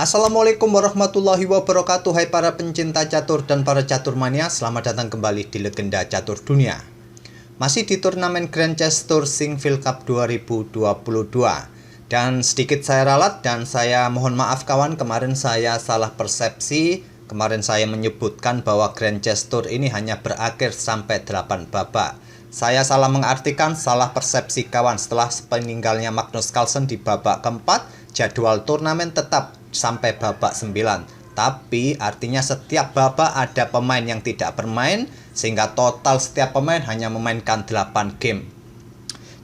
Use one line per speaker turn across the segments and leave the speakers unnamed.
Assalamualaikum warahmatullahi wabarakatuh. Hai para pencinta catur dan para catur mania, selamat datang kembali di Legenda Catur Dunia. Masih di turnamen Grand Chess Tour Sinquefield Cup 2022. Dan sedikit saya ralat dan saya mohon maaf kawan, kemarin saya salah persepsi. Kemarin saya menyebutkan bahwa Grand Chess Tour ini hanya berakhir sampai 8 babak. Saya salah mengartikan, salah persepsi kawan. Setelah peninggalnya Magnus Carlsen di babak keempat, jadwal turnamen tetap sampai babak 9. Tapi artinya setiap babak ada pemain yang tidak bermain, sehingga total setiap pemain hanya memainkan 8 game.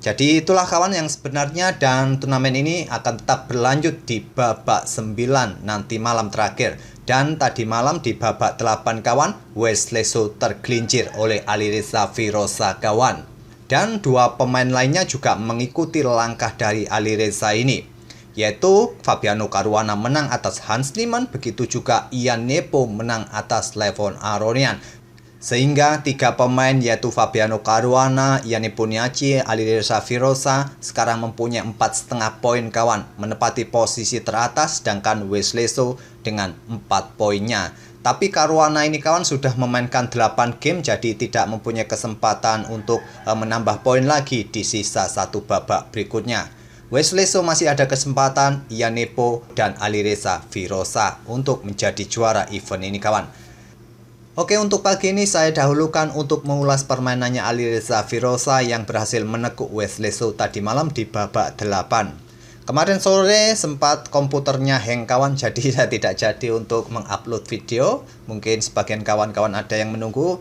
Jadi itulah kawan yang sebenarnya, dan turnamen ini akan tetap berlanjut di babak 9 nanti malam terakhir. Dan tadi malam di babak 8 kawan, Wesley So tergelincir oleh Alireza Firoza kawan. Dan dua pemain lainnya juga mengikuti langkah dari Alireza ini, yaitu Fabiano Caruana menang atas Hans Niemann, begitu juga Ian Nepo menang atas Levon Aronian. Sehingga tiga pemain yaitu Fabiano Caruana, Ian Nepomniachtchi, Alireza Firoza sekarang mempunyai 4,5 poin kawan, menepati posisi teratas, sedangkan Wesley So dengan 4 poinnya. Tapi Caruana ini kawan sudah memainkan 8 game, jadi tidak mempunyai kesempatan untuk menambah poin lagi di sisa satu babak berikutnya. Wesley So masih ada kesempatan, Ian Nepo dan Alireza Firoza untuk menjadi juara event ini kawan. Oke, untuk pagi ini saya dahulukan untuk mengulas permainannya Alireza Firoza yang berhasil menekuk Wesley So tadi malam di babak 8. Kemarin sore sempat komputernya hang kawan, jadi saya tidak jadi untuk mengupload video. Mungkin sebagian kawan-kawan ada yang menunggu.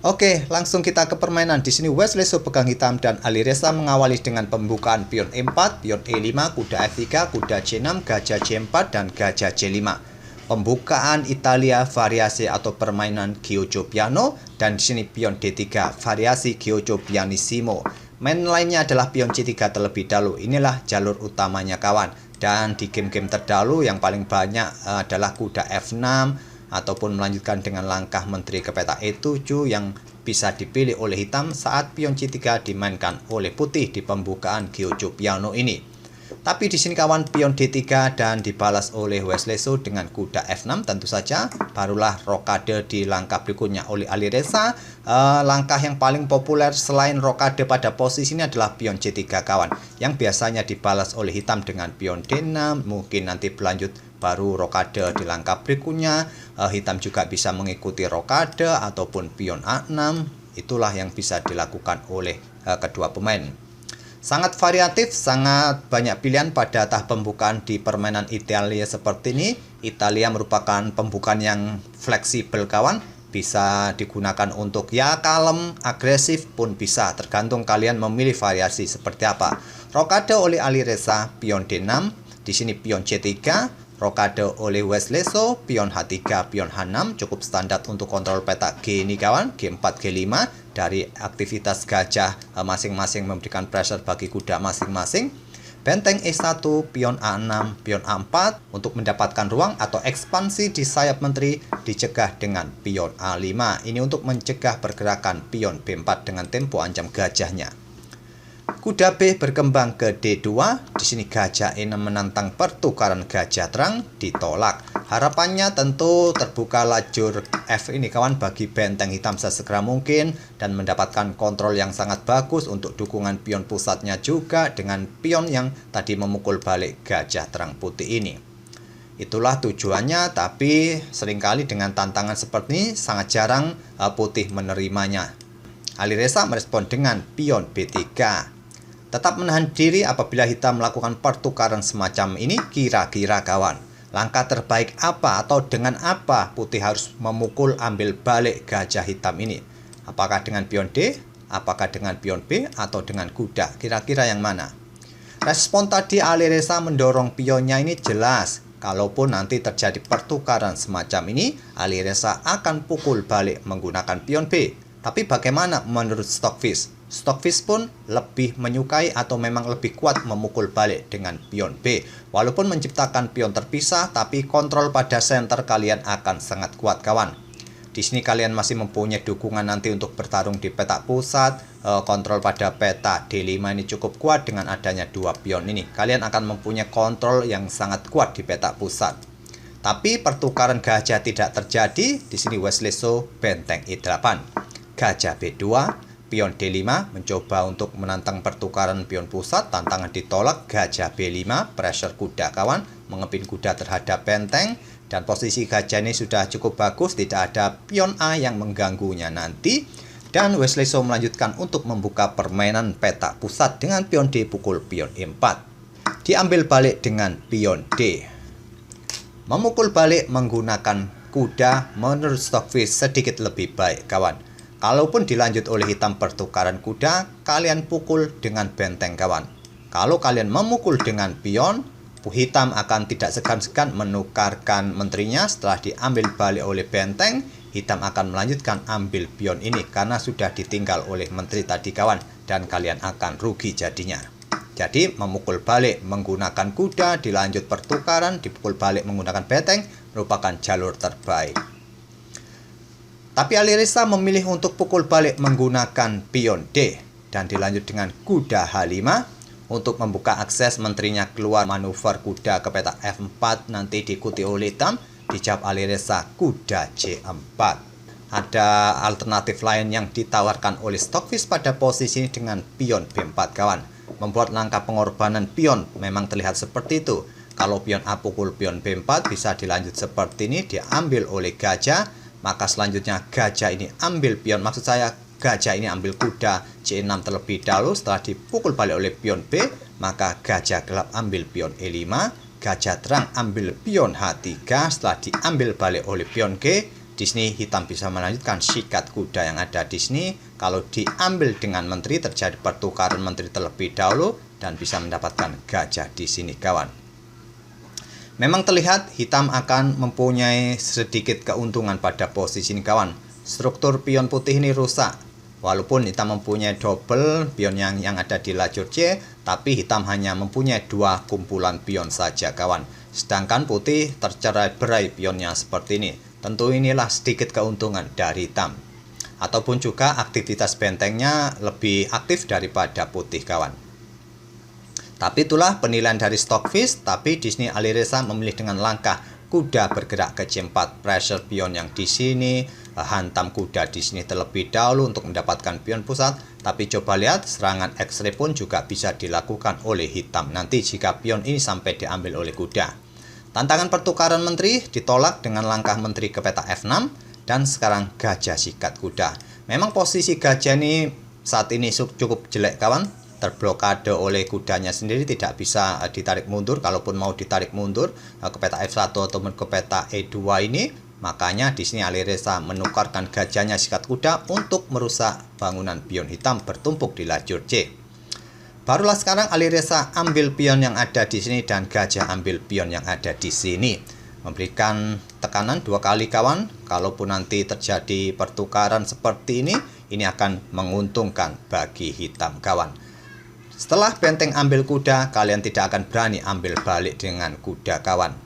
Oke, langsung kita ke permainan. Di sini Wesley So pegang hitam dan Alireza mengawali dengan pembukaan pion E4, pion E5, kuda F3, kuda C6, gajah C4 dan gajah C5. Pembukaan Italia variasi atau permainan Giojo Piano, dan di sini pion D3 variasi Giojo Pianissimo. Main lainnya adalah pion C3 terlebih dahulu. Inilah jalur utamanya kawan. Dan di game-game terdahulu yang paling banyak adalah kuda F6 ataupun melanjutkan dengan langkah menteri ke peta E7 yang bisa dipilih oleh hitam saat pion C3 dimainkan oleh putih di pembukaan Giojo Piano ini. Tapi di sini kawan, pion D3 dan dibalas oleh Wesley So dengan kuda F6 tentu saja. Barulah rokade di langkah berikutnya oleh Alireza. Langkah yang paling populer selain rokade pada posisi ini adalah pion C3 kawan, yang biasanya dibalas oleh hitam dengan pion D6. Mungkin nanti berlanjut baru rokade di langkah berikutnya. Hitam juga bisa mengikuti rokade ataupun pion A6. Itulah yang bisa dilakukan oleh kedua pemain. Sangat variatif, sangat banyak pilihan pada tahap pembukaan di permainan Italia seperti ini. Italia merupakan pembukaan yang fleksibel kawan, bisa digunakan untuk ya kalem, agresif pun bisa, tergantung kalian memilih variasi seperti apa. Rokade oleh Alireza pion D6, di sini pion C3. Rokade oleh Wesley So pion H3, pion H6, cukup standar untuk kontrol peta G ini kawan, G4, G5. Dari aktivitas gajah masing-masing memberikan pressure bagi kuda masing-masing. Benteng E1, pion A6, pion A4 untuk mendapatkan ruang atau ekspansi di sayap menteri dicegah dengan pion A5. Ini untuk mencegah pergerakan pion B4 dengan tempo ancam gajahnya. Kuda B berkembang ke D2. Di sini gajah E6 menantang pertukaran gajah terang, ditolak. Harapannya tentu terbuka lajur F ini kawan bagi benteng hitam sesegera mungkin dan mendapatkan kontrol yang sangat bagus untuk dukungan pion pusatnya juga dengan pion yang tadi memukul balik gajah terang putih ini. Itulah tujuannya, tapi seringkali dengan tantangan seperti ini sangat jarang putih menerimanya. Alireza merespon dengan pion B3. Tetap menahan diri apabila hitam melakukan pertukaran semacam ini. Kira-kira kawan, langkah terbaik apa atau dengan apa putih harus memukul ambil balik gajah hitam ini? Apakah dengan pion D, apakah dengan pion B, atau dengan kuda? Kira-kira yang mana? Respon tadi Alireza mendorong pionnya ini jelas. Kalaupun nanti terjadi pertukaran semacam ini, Alireza akan pukul balik menggunakan pion B. Tapi bagaimana menurut Stockfish? Stockfish pun lebih menyukai atau memang lebih kuat memukul balik dengan pion B. Walaupun menciptakan pion terpisah, tapi kontrol pada center kalian akan sangat kuat kawan. Di sini kalian masih mempunyai dukungan nanti untuk bertarung di peta pusat. Kontrol pada peta D5 ini cukup kuat dengan adanya dua pion ini. Kalian akan mempunyai kontrol yang sangat kuat di peta pusat. Tapi pertukaran gajah tidak terjadi. Di sini Wesleso benteng E8. Gajah B2, pion D5 mencoba untuk menantang pertukaran pion pusat. Tantangan ditolak. Gajah B5, pressure kuda kawan, mengepin kuda terhadap benteng. Dan posisi gajah ini sudah cukup bagus, tidak ada pion A yang mengganggunya nanti. Dan Wesleso melanjutkan untuk membuka permainan petak pusat dengan pion D pukul pion E4. Diambil balik dengan pion D. Memukul balik menggunakan kuda menurut Stockfish sedikit lebih baik kawan. Kalaupun dilanjut oleh hitam pertukaran kuda, kalian pukul dengan benteng kawan. Kalau kalian memukul dengan pion, hitam akan tidak segan-segan menukarkan menterinya. Setelah diambil balik oleh benteng, hitam akan melanjutkan ambil pion ini karena sudah ditinggal oleh menteri tadi kawan, dan kalian akan rugi jadinya. Jadi memukul balik menggunakan kuda, dilanjut pertukaran, dipukul balik menggunakan benteng merupakan jalur terbaik. Tapi Alireza memilih untuk pukul balik menggunakan pion D dan dilanjut dengan kuda H5 untuk membuka akses menterinya keluar. Manuver kuda ke petak F4 nanti diikuti oleh hitam. Dijawab Alireza kuda C4. Ada alternatif lain yang ditawarkan oleh Stockfish pada posisi ini dengan pion B4 kawan. Membuat langkah pengorbanan pion memang terlihat seperti itu. Kalau pion A pukul pion B4 bisa dilanjut seperti ini, diambil oleh gajah. Maka selanjutnya gajah ini ambil pion, maksud saya gajah ini ambil kuda C6 terlebih dahulu. Setelah dipukul balik oleh pion B, maka gajah gelap ambil pion E5. Gajah terang ambil pion H3. Setelah diambil balik oleh pion G, di sini hitam bisa melanjutkan sikat kuda yang ada di sini. Kalau diambil dengan menteri, terjadi pertukaran menteri terlebih dahulu dan bisa mendapatkan gajah di sini kawan. Memang terlihat hitam akan mempunyai sedikit keuntungan pada posisi ini kawan. Struktur pion putih ini rusak. Walaupun hitam mempunyai double pion yang ada di lajur C, tapi hitam hanya mempunyai 2 kumpulan pion saja kawan. Sedangkan putih tercerai-berai pionnya seperti ini. Tentu inilah sedikit keuntungan dari hitam. Ataupun juga aktivitas bentengnya lebih aktif daripada putih kawan. Tapi itulah penilaian dari Stockfish. Tapi di sini Alireza memilih dengan langkah kuda bergerak ke C4, pressure pion yang di sini, hantam kuda di sini terlebih dahulu untuk mendapatkan pion pusat. Tapi coba lihat, serangan X-ray pun juga bisa dilakukan oleh hitam nanti jika pion ini sampai diambil oleh kuda. Tantangan pertukaran menteri ditolak dengan langkah menteri ke petak F6 dan sekarang gajah sikat kuda. Memang posisi gajah ini saat ini cukup jelek kawan, terblokade oleh kudanya sendiri, tidak bisa ditarik mundur. Kalaupun mau ditarik mundur ke petak F1 ataupun ke petak E2 ini, makanya di sini Alireza menukarkan gajahnya sikat kuda untuk merusak bangunan pion hitam bertumpuk di lajur C. Barulah sekarang Alireza ambil pion yang ada di sini dan gajah ambil pion yang ada di sini. Memberikan tekanan 2 kali kawan. Kalaupun nanti terjadi pertukaran seperti ini akan menguntungkan bagi hitam kawan. Setelah benteng ambil kuda, kalian tidak akan berani ambil balik dengan kuda kawan.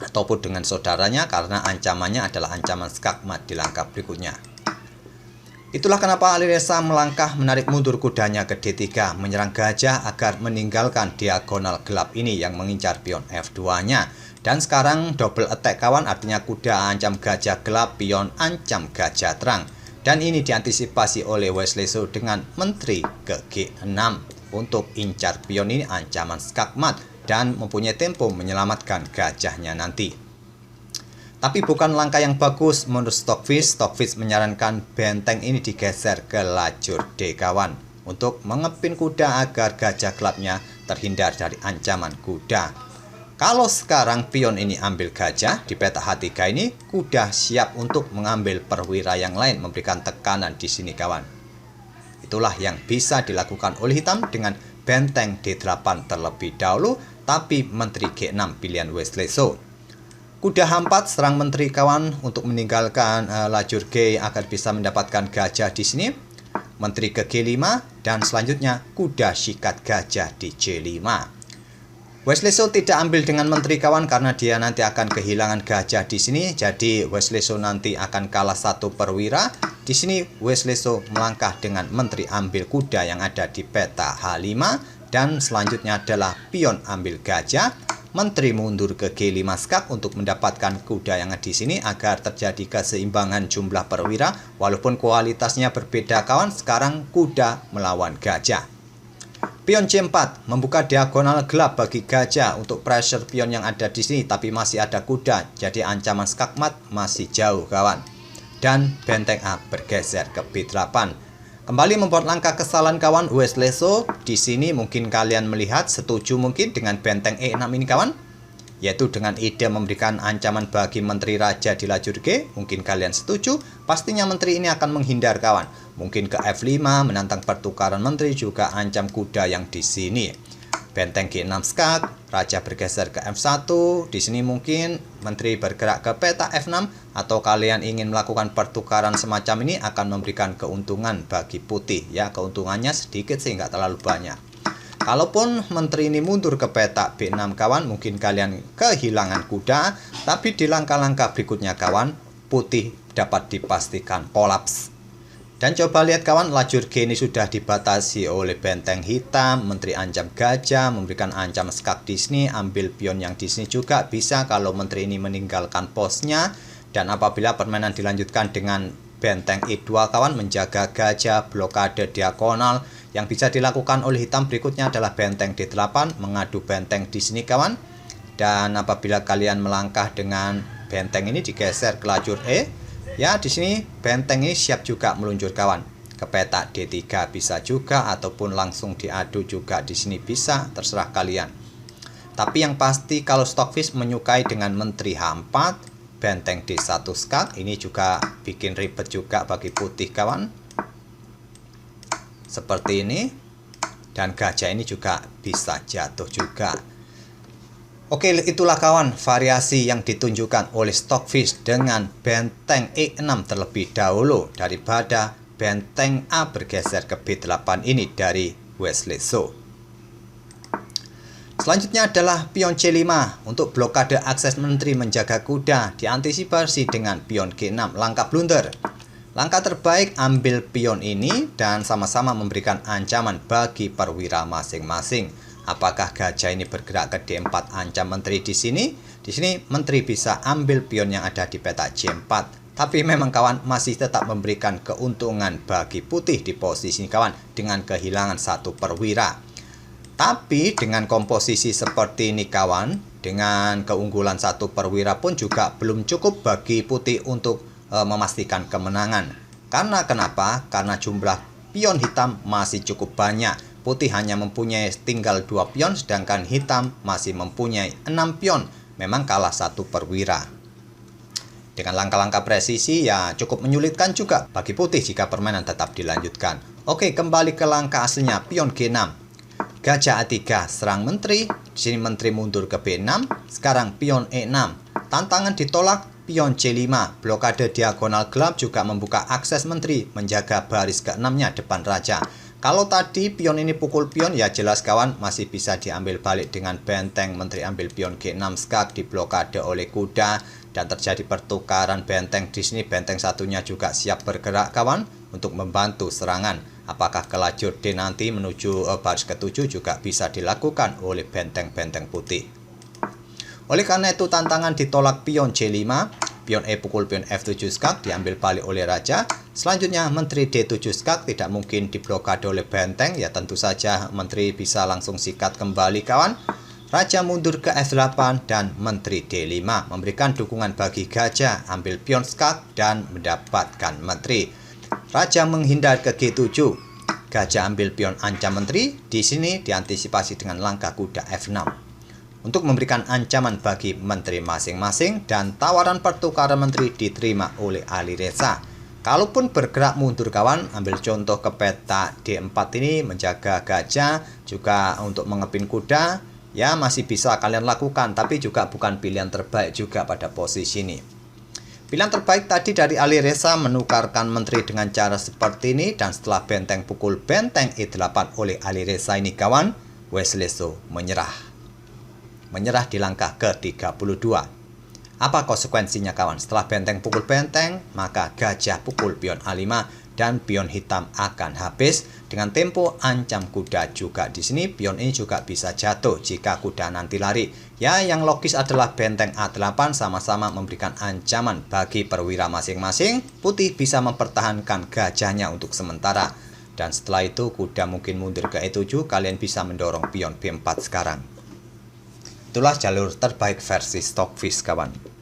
Ataupun dengan saudaranya karena ancamannya adalah ancaman skakmat di langkah berikutnya. Itulah kenapa Alireza melangkah menarik mundur kudanya ke D3, menyerang gajah agar meninggalkan diagonal gelap ini yang mengincar pion F2-nya. Dan sekarang double attack kawan, artinya kuda ancam gajah gelap, pion ancam gajah terang. Dan ini diantisipasi oleh Wesleso dengan menteri ke G6 untuk incar pion ini ancaman skakmat dan mempunyai tempo menyelamatkan gajahnya nanti. Tapi bukan langkah yang bagus menurut Stockfish. Stockfish menyarankan benteng ini digeser ke lajur D kawan, untuk mengepin kuda agar gajah gelapnya terhindar dari ancaman kuda. Kalau sekarang pion ini ambil gajah di petak H3 ini, kuda siap untuk mengambil perwira yang lain, memberikan tekanan di sini kawan. Itulah yang bisa dilakukan oleh hitam dengan benteng D8 terlebih dahulu, tapi menteri G6 pilihan Wesleso. Kuda H4 serang menteri kawan untuk meninggalkan lajur G agar bisa mendapatkan gajah di sini. Menteri ke G5 dan selanjutnya kuda sikat gajah di C5. Wesleso tidak ambil dengan menteri kawan karena dia nanti akan kehilangan gajah di sini. Jadi Wesleso nanti akan kalah 1 perwira. Di sini Wesleso melangkah dengan menteri ambil kuda yang ada di peta H5 dan selanjutnya adalah pion ambil gajah. menteri mundur ke G5 skak untuk mendapatkan kuda yang ada di sini agar terjadi keseimbangan jumlah perwira. Walaupun kualitasnya berbeda kawan, sekarang kuda melawan gajah. Pion C4 membuka diagonal gelap bagi gajah untuk pressure pion yang ada di sini, tapi masih ada kuda, jadi ancaman skakmat masih jauh kawan. Dan benteng A bergeser ke B8. Kembali membuat langkah kesalahan kawan Wesleso. Di sini mungkin kalian melihat setuju mungkin dengan benteng E6 ini kawan, yaitu dengan ide memberikan ancaman bagi menteri raja di lajur G. Mungkin kalian setuju, pastinya menteri ini akan menghindar kawan. Mungkin ke F5 menantang pertukaran menteri, juga ancam kuda yang di sini. Benteng G6 skak, raja bergeser ke F1. Di sini mungkin menteri bergerak ke peta F6, atau kalian ingin melakukan pertukaran semacam ini akan memberikan keuntungan bagi putih ya, keuntungannya sedikit sih, nggak terlalu banyak. Kalaupun menteri ini mundur ke peta B6 kawan, mungkin kalian kehilangan kuda, tapi di langkah-langkah berikutnya kawan, putih dapat dipastikan kolaps. Dan coba lihat kawan, lajur G ini sudah dibatasi oleh benteng hitam, menteri ancam gajah, memberikan ancam skak di sini, ambil pion yang di sini juga bisa kalau menteri ini meninggalkan posnya. Dan apabila permainan dilanjutkan dengan benteng E2 kawan, menjaga gajah, blokade diagonal. Yang bisa dilakukan oleh hitam berikutnya adalah benteng D8, mengadu benteng di sini kawan. Dan apabila kalian melangkah dengan benteng ini digeser ke lajur E, ya di sini benteng ini siap juga meluncur kawan. Ke peta D3 bisa juga, ataupun langsung diadu juga di sini bisa, terserah kalian. Tapi yang pasti kalau Stockfish menyukai dengan menteri H4, benteng D1 skak, ini juga bikin ribet juga bagi putih kawan. Seperti ini. Dan gajah ini juga bisa jatuh juga. Oke, itulah kawan variasi yang ditunjukkan oleh Stockfish dengan benteng E6 terlebih dahulu daripada benteng A bergeser ke B8 ini dari Wesleso. Selanjutnya adalah pion C5 untuk blokade akses menteri menjaga kuda, diantisipasi dengan pion G6, langkah blunder. Langkah terbaik ambil pion ini dan sama-sama memberikan ancaman bagi perwira masing-masing. Apakah gajah ini bergerak ke D4 ancam menteri di sini? Di sini menteri bisa ambil pion yang ada di peta C4. Tapi memang kawan masih tetap memberikan keuntungan bagi putih di posisi ini kawan dengan kehilangan satu perwira. Tapi dengan komposisi seperti ini kawan, dengan keunggulan satu perwira pun juga belum cukup bagi putih untuk memastikan kemenangan. Karena kenapa? Karena jumlah pion hitam masih cukup banyak. Putih hanya mempunyai tinggal 2 pion, sedangkan hitam masih mempunyai 6 pion. Memang kalah satu perwira. Dengan langkah-langkah presisi ya cukup menyulitkan juga bagi putih jika permainan tetap dilanjutkan. Oke, kembali ke langkah aslinya, pion G6. Gajah A3 serang menteri. Di sini menteri mundur ke B6. Sekarang pion E6. Tantangan ditolak. Pion C5, blokade diagonal gelap juga membuka akses menteri, menjaga baris ke-6-nya depan raja. Kalau tadi pion ini pukul pion, ya jelas kawan masih bisa diambil balik dengan benteng. Menteri ambil pion G6 skak, diblokade oleh kuda, dan terjadi pertukaran benteng di sini. Benteng satunya juga siap bergerak kawan untuk membantu serangan. Apakah ke lajur D nanti menuju baris ke-7 juga bisa dilakukan oleh benteng-benteng putih. Oleh karena itu tantangan ditolak pion C5, pion E pukul pion F7 skak diambil balik oleh raja. Selanjutnya menteri D7 skak tidak mungkin diblokade oleh benteng, ya tentu saja menteri bisa langsung sikat kembali kawan. Raja mundur ke F8 dan menteri D5 memberikan dukungan bagi gajah, ambil pion skak dan mendapatkan menteri. Raja menghindar ke G7. Gajah ambil pion ancam menteri, di sini diantisipasi dengan langkah kuda F6. Untuk memberikan ancaman bagi menteri masing-masing dan tawaran pertukaran menteri diterima oleh Alireza. Kalaupun bergerak mundur kawan, ambil contoh ke peta D4 ini menjaga gajah, juga untuk mengepin kuda, ya masih bisa kalian lakukan, tapi juga bukan pilihan terbaik juga pada posisi ini. Pilihan terbaik tadi dari Alireza menukarkan menteri dengan cara seperti ini, dan setelah benteng pukul benteng E8 oleh Alireza ini kawan, Wesleso menyerah di langkah ke-32. Apa konsekuensinya kawan? Setelah benteng pukul benteng, maka gajah pukul pion A5 dan pion hitam akan habis. Dengan tempo ancam kuda juga di sini, pion ini juga bisa jatuh jika kuda nanti lari. Ya, yang logis adalah benteng A8 sama-sama memberikan ancaman bagi perwira masing-masing. Putih bisa mempertahankan gajahnya untuk sementara. Dan setelah itu kuda mungkin mundur ke E7, kalian bisa mendorong pion B4 sekarang. Itulah jalur terbaik versi Stockfish kawan.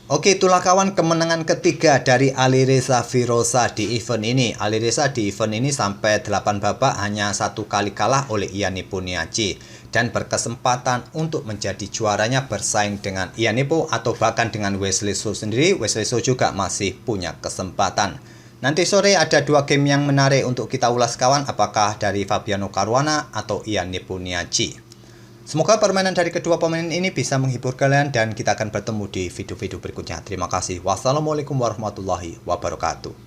Oke, itulah kawan kemenangan ketiga dari Alireza Firoza di event ini. Alireza di event ini sampai 8 babak hanya 1 kali kalah oleh Ian Nepomniachtchi dan berkesempatan untuk menjadi juaranya bersaing dengan Ian Nepo atau bahkan dengan Wesley So sendiri. Wesley So juga masih punya kesempatan. Nanti sore ada 2 game yang menarik untuk kita ulas kawan, apakah dari Fabiano Caruana atau Ian Nepomniachtchi. Semoga permainan dari kedua pemain ini bisa menghibur kalian dan kita akan bertemu di video-video berikutnya. Terima kasih. Wassalamualaikum warahmatullahi wabarakatuh.